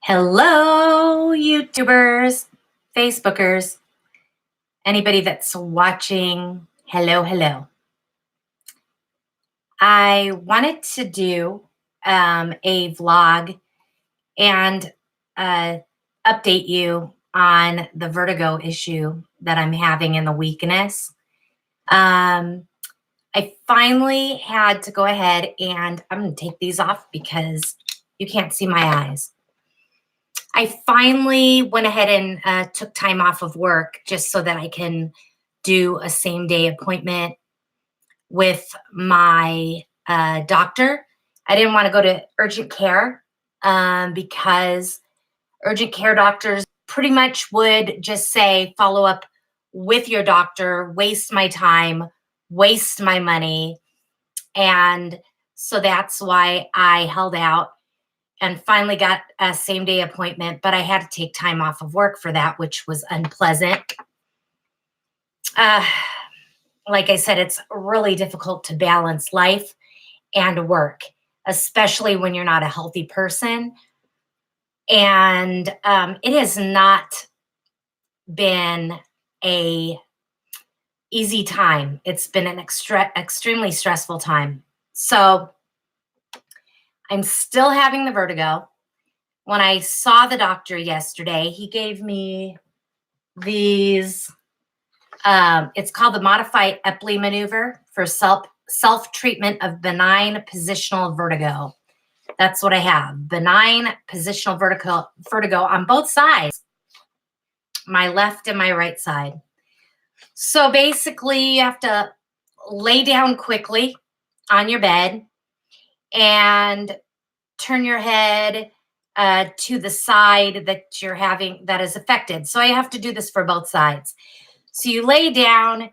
Hello, YouTubers, Facebookers, anybody that's watching. Hello, hello. I wanted to do a vlog and uh, update you on the vertigo issue that I'm having in the weakness. I finally had to go ahead and I'm going to take these off because you can't see my eyes. I finally went ahead and took time off of work just so that I can do a same day appointment with my doctor. I didn't want to go to urgent care because urgent care doctors pretty much would just say, follow up with your doctor, waste my time, waste my money. And so that's why I held out and finally got a same day appointment, but I had to take time off of work for that, which was unpleasant. Like I said, it's really difficult to balance life and work, especially when you're not a healthy person. And it has not been a easy time. It's been an extremely stressful time. So I'm still having the vertigo. When I saw the doctor yesterday, he gave me these, it's called the Modified Epley maneuver for self-treatment of benign positional vertigo. That's what I have, benign positional vertigo on both sides, my left and my right side. So basically, you have to lay down quickly on your bed and turn your head to the side that you're having that is affected. So I have to do this for both sides. So you lay down,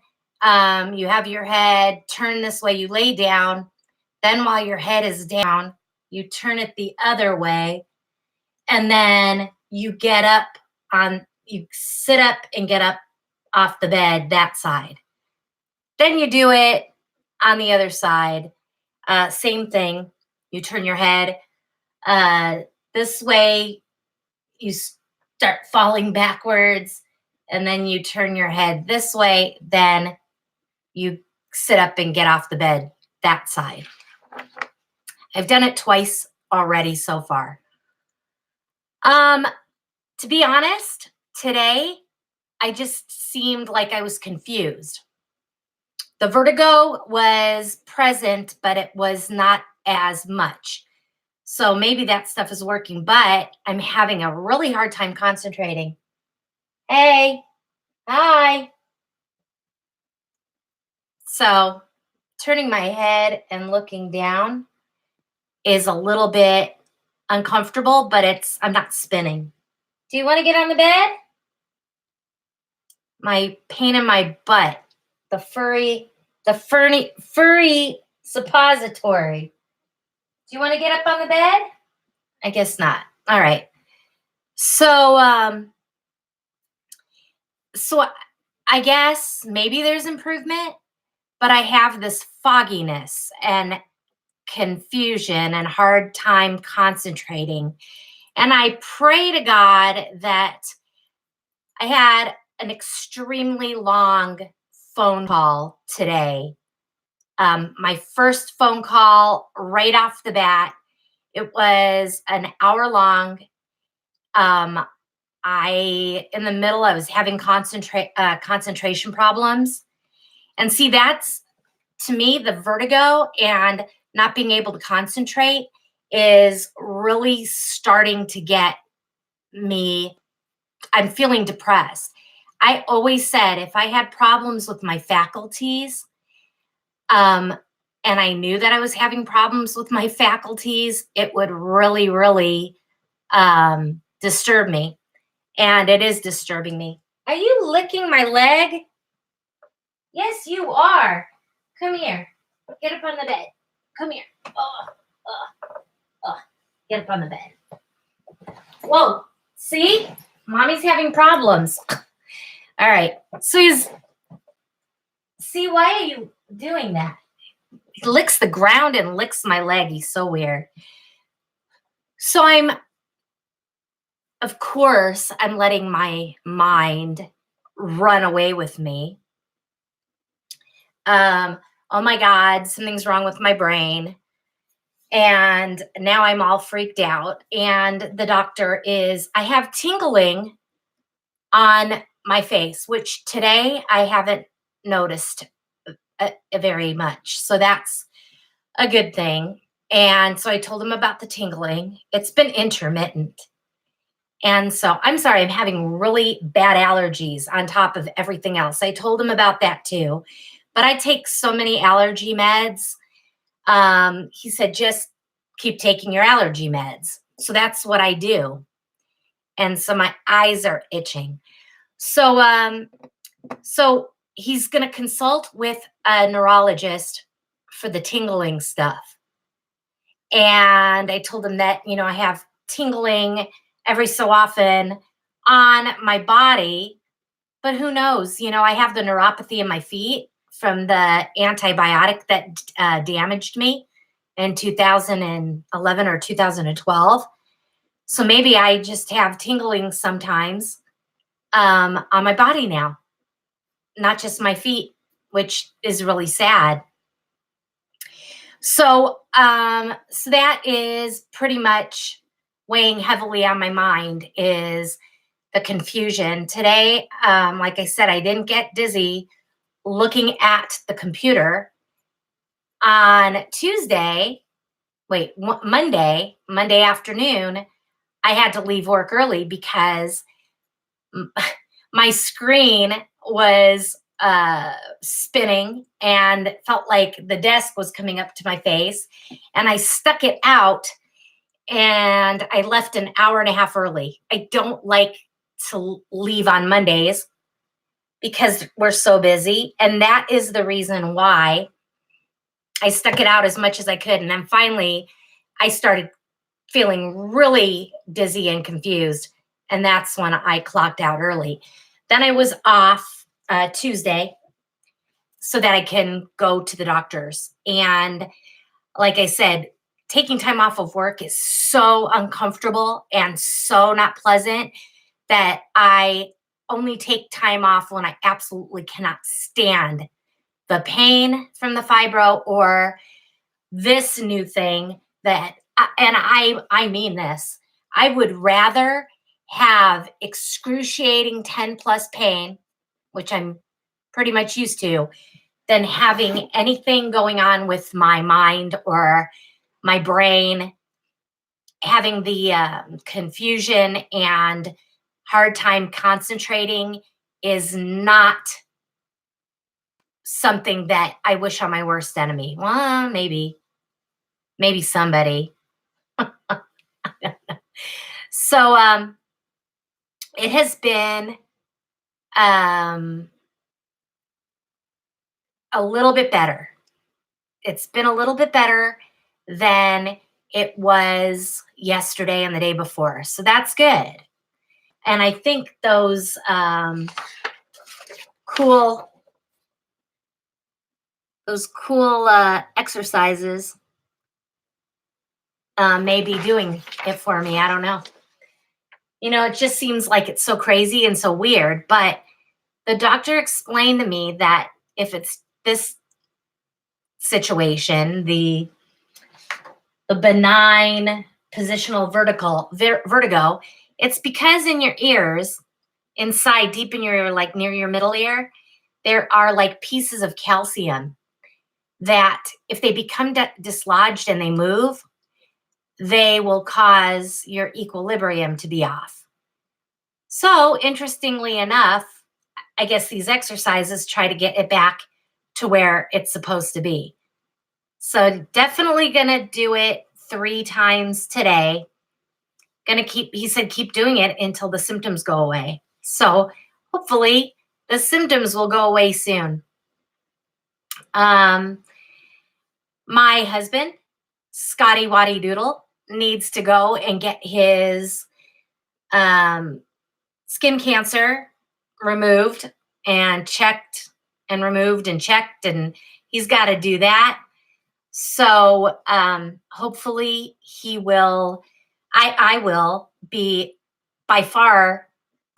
you have your head turn this way, you lay down. Then while your head is down, you turn it the other way. And then you you sit up and get up off the bed that side. Then you do it on the other side. Same thing. You turn your head this way, you start falling backwards, and then you turn your head this way, then you sit up and get off the bed that side. I've done it twice already so far. To be honest, today I just seemed like I was confused. The vertigo was present, but it was not as much. So maybe that stuff is working, but I'm having a really hard time concentrating. Hey, hi. So turning my head and looking down is a little bit uncomfortable, but I'm not spinning. Do you want to get on the bed? My pain in my butt, the furry suppository. Do you want to get up on the bed? I guess not. All right. So, so I guess maybe there's improvement, but I have this fogginess and confusion and hard time concentrating. And I pray to God that I had an extremely long phone call today. My first phone call right off the bat, it was an hour long. I was having concentration problems. And see, that's, to me, the vertigo and not being able to concentrate is really starting to get me. I'm feeling depressed. I always said if I had problems with my faculties, and I knew that I was having problems with my faculties, it would really, really disturb me. And it is disturbing me. Are you licking my leg? Yes, you are. Come here. Get up on the bed. Come here. Get up on the bed. Whoa. See? Mommy's having problems. All right. So see, why are you doing that? He licks the ground and licks my leg. He's so weird. So I'm of course, I'm letting my mind run away with me. Um, oh my God, something's wrong with my brain. And now I'm all freaked out. And the doctor I have tingling on my face, which today I haven't noticed very much. So that's a good thing. And so I told him about the tingling. It's been intermittent. And so I'm sorry, I'm having really bad allergies on top of everything else. I told him about that too. But I take so many allergy meds. He said, just keep taking your allergy meds. So that's what I do. And so my eyes are itching. So he's going to consult with a neurologist for the tingling stuff. And I told him that, I have tingling every so often on my body, but who knows? I have the neuropathy in my feet from the antibiotic that damaged me in 2011 or 2012. So maybe I just have tingling sometimes on my body now, not just my feet, which is really sad. So that is pretty much weighing heavily on my mind is the confusion. Today, like I said, I didn't get dizzy looking at the computer. On Monday afternoon, I had to leave work early because my screen was spinning and felt like the desk was coming up to my face. And I stuck it out and I left an hour and a half early. I don't like to leave on Mondays because we're so busy. And that is the reason why I stuck it out as much as I could. And then finally, I started feeling really dizzy and confused. And that's when I clocked out early. Then I was off Tuesday so that I can go to the doctors. And like I said, taking time off of work is so uncomfortable and so not pleasant that I only take time off when I absolutely cannot stand the pain from the fibro or this new thing and I mean this, I would rather have excruciating 10 plus pain, which I'm pretty much used to, than having anything going on with my mind or my brain, having the confusion and hard time concentrating is not something that I wish on my worst enemy. Well, maybe somebody. So it has been a little bit better. It's been a little bit better than it was yesterday and the day before. So that's good. And I think those cool exercises may be doing it for me. I don't know. It just seems like it's so crazy and so weird. But the doctor explained to me that if it's this situation, the benign positional vertigo, it's because in your ears, inside, deep in your ear, like near your middle ear, there are like pieces of calcium that if they become dislodged and they move, they will cause your equilibrium to be off. So interestingly enough, I guess these exercises try to get it back to where it's supposed to be. So definitely gonna do it 3 times today. He said, keep doing it until the symptoms go away. So hopefully the symptoms will go away soon. My husband, Scotty Waddy Doodle, needs to go and get his skin cancer removed and checked and removed and checked, and he's got to do that. So hopefully he will, I will be by far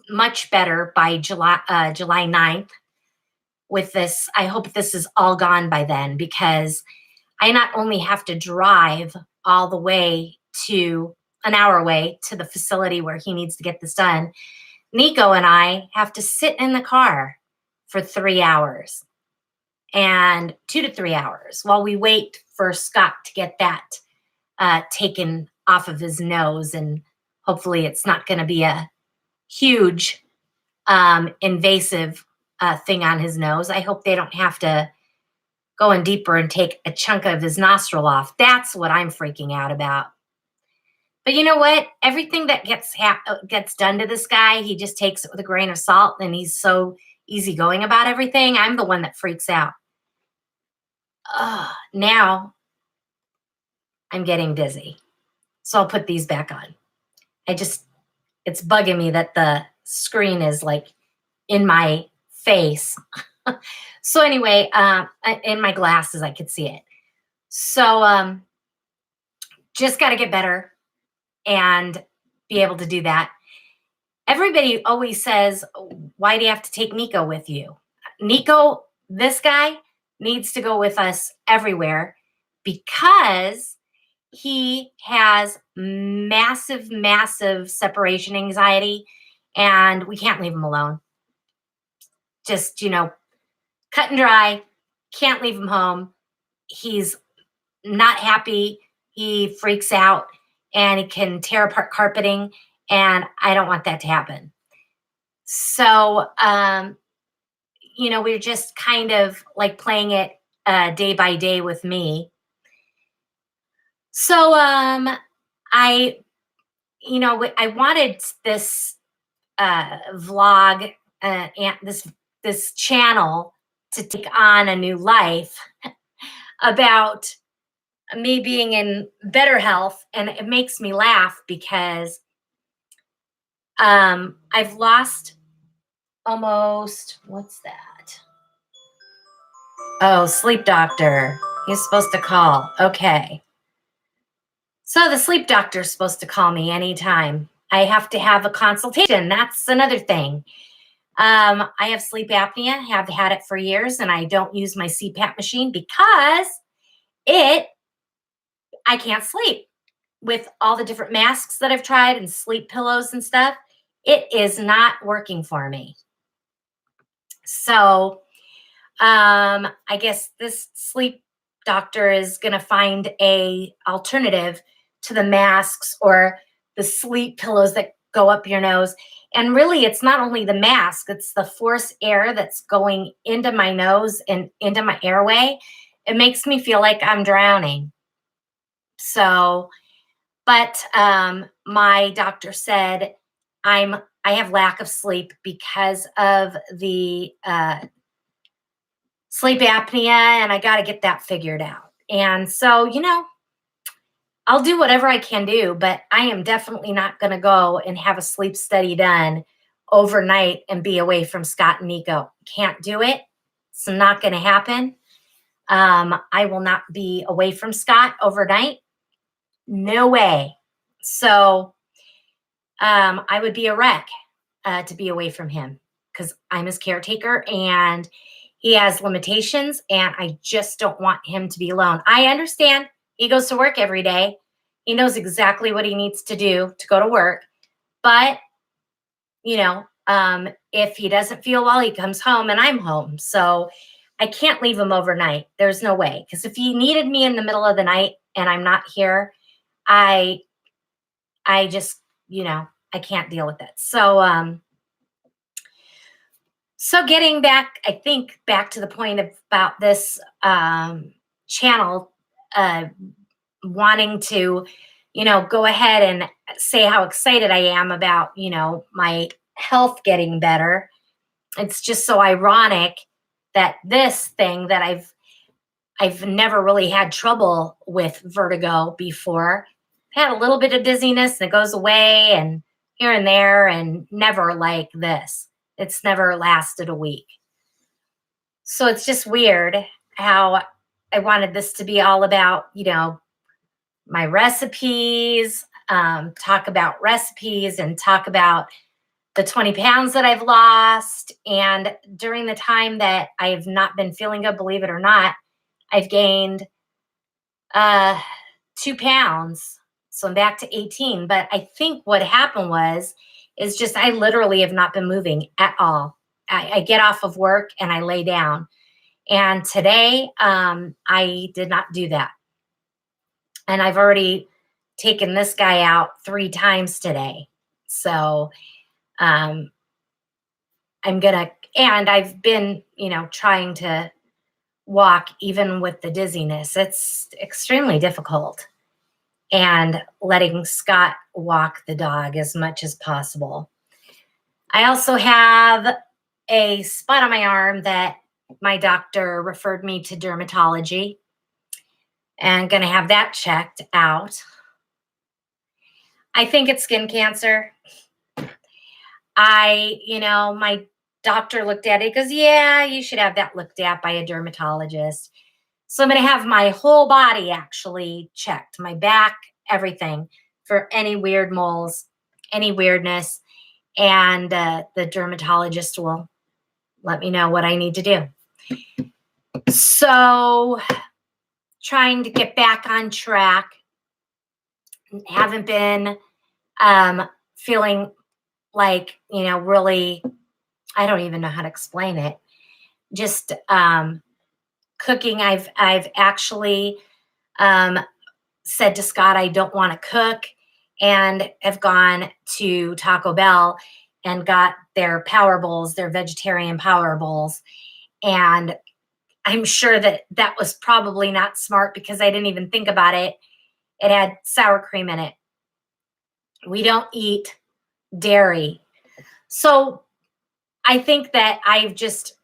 much better by July 9th with this. I hope this is all gone by then, because I not only have to drive all the way to an hour away to the facility where he needs to get this done, Nico and I have to sit in the car for 3 hours and 2 to 3 hours while we wait for Scott to get that taken off of his nose. And hopefully it's not going to be a huge invasive thing on his nose. I hope they don't have to go in deeper and take a chunk of his nostril off. That's what I'm freaking out about. But you know what? Everything that gets done to this guy, he just takes it with a grain of salt, and he's so easygoing about everything. I'm the one that freaks out. Now I'm getting dizzy. So I'll put these back on. It's bugging me that the screen is like in my face. So anyway, in my glasses, I could see it. So just got to get better and be able to do that. Everybody always says, why do you have to take Nico with you? Nico, this guy, needs to go with us everywhere because he has massive, massive separation anxiety, and we can't leave him alone. Just, cut and dry, can't leave him home. He's not happy. He freaks out, and he can tear apart carpeting, and I don't want that to happen. So, we're just kind of like playing it day by day with me. So, I wanted this vlog and this channel to take on a new life about me being in better health, and it makes me laugh because I've lost almost, what's that? Oh, sleep doctor. He's supposed to call. Okay. So the sleep doctor's supposed to call me anytime. I have to have a consultation. That's another thing. I have sleep apnea, have had it for years, and I don't use my CPAP machine because I can't sleep. With all the different masks that I've tried and sleep pillows and stuff, it is not working for me. So I guess this sleep doctor is going to find a alternative to the masks or the sleep pillows that go up your nose. And really, it's not only the mask, it's the forced air that's going into my nose and into my airway. It makes me feel like I'm drowning. So, but my doctor said I have lack of sleep because of the sleep apnea, and I got to get that figured out. And so, I'll do whatever I can do, but I am definitely not going to go and have a sleep study done overnight and be away from Scott and Nico. Can't do it. It's not going to happen. I will not be away from Scott overnight. No way. So I would be a wreck to be away from him because I'm his caretaker and he has limitations, and I just don't want him to be alone. I understand he goes to work every day. He knows exactly what he needs to do to go to work. But, if he doesn't feel well, he comes home and I'm home. So I can't leave him overnight. There's no way. Because if he needed me in the middle of the night and I'm not here, I just, I can't deal with it. So, so getting back, I think back to the point about this channel, wanting to, go ahead and say how excited I am about, my health getting better. It's just so ironic that this thing that I've never really had trouble with vertigo before. I've had a little bit of dizziness and it goes away and here and there, and never like this. It's never lasted a week. So it's just weird how I wanted this to be all about, my recipes, talk about recipes and talk about the 20 pounds that I've lost. And during the time that I've not been feeling good, believe it or not, I've gained 2 pounds. So I'm back to 18. But I think what happened is just I literally have not been moving at all. I get off of work and I lay down. And today, I did not do that. And I've already taken this guy out 3 times today. So I'm and I've been, trying to walk even with the dizziness. It's extremely difficult. And letting Scott walk the dog as much as possible. I also have a spot on my arm that my doctor referred me to dermatology, and going to have that checked out. I think it's skin cancer. My doctor looked at it, goes, yeah, you should have that looked at by a dermatologist. So I'm going to have my whole body actually checked, my back, everything, for any weird moles, any weirdness. And the dermatologist will let me know what I need to do. So trying to get back on track. Haven't been feeling like, really, I don't even know how to explain it. Just cooking. I've actually said to Scott, I don't want to cook, and have gone to Taco Bell and got their power bowls, their vegetarian power bowls. And I'm sure that was probably not smart because I didn't even think about it. It had sour cream in it. We don't eat dairy. So I think that I've just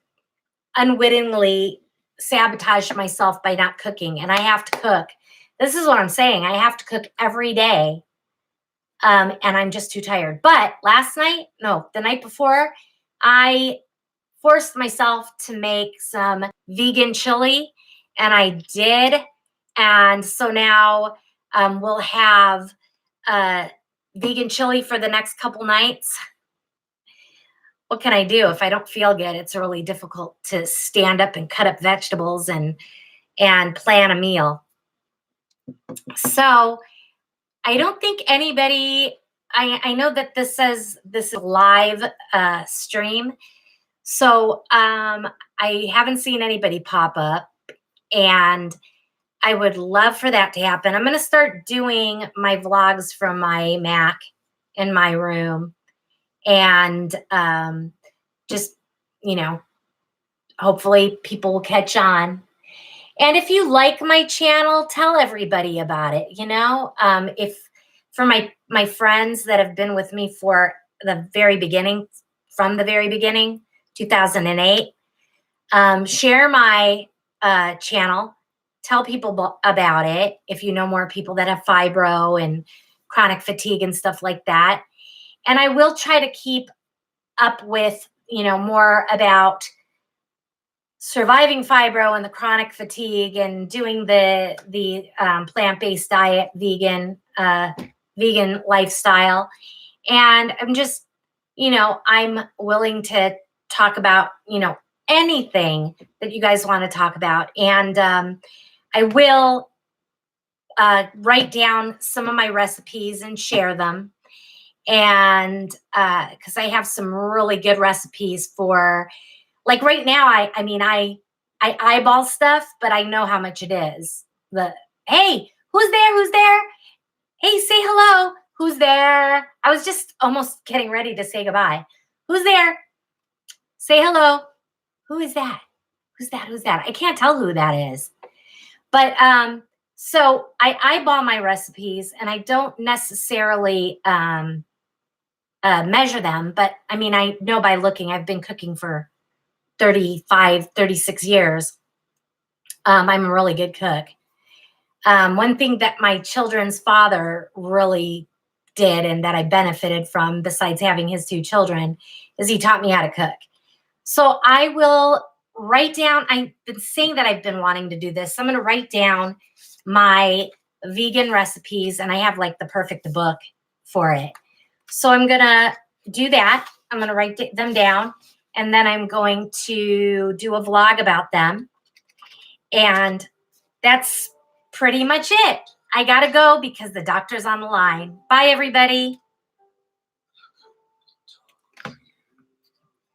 unwittingly sabotaged myself by not cooking, and I have to cook. This is what I'm saying. I have to cook every day. And I'm just too tired. But the night before, I forced myself to make some vegan chili, and I did. And so now we'll have vegan chili for the next couple nights. What can I do if I don't feel good? It's really difficult to stand up and cut up vegetables and plan a meal. So I don't think anybody, I know that this says this is live stream. So I haven't seen anybody pop up, and I would love for that to happen. I'm going to start doing my vlogs from my Mac in my room, and just, hopefully people will catch on. And if you like my channel, tell everybody about it. If for my friends that have been with me for the very beginning, from the very beginning, 2008, share my channel. Tell people about it if you know more people that have fibro and chronic fatigue and stuff like that. And I will try to keep up with, more about surviving fibro and the chronic fatigue, and doing the plant-based diet, vegan lifestyle. And I'm just, I'm willing to talk about, anything that you guys want to talk about. And I will write down some of my recipes and share them. And because I have some really good recipes for, like right now, I eyeball stuff, but I know how much it is. Hey, who's there? Who's there? Hey, say hello. Who's there? I was just almost getting ready to say goodbye. Who's there? Say hello. Who is that? Who's that? Who's that? I can't tell who that is. But so I eyeball my recipes, and I don't necessarily measure them, but I know by looking. I've been cooking for 35, 36 years. I'm a really good cook. One thing that my children's father really did, and that I benefited from, besides having his 2 children, is he taught me how to cook. So I will write down, I've been saying that I've been wanting to do this. So I'm going to write down my vegan recipes, and I have like the perfect book for it. So I'm going to do that. I'm going to write them down, and then I'm going to do a vlog about them. And that's pretty much it. I got to go because the doctor's on the line. Bye, everybody.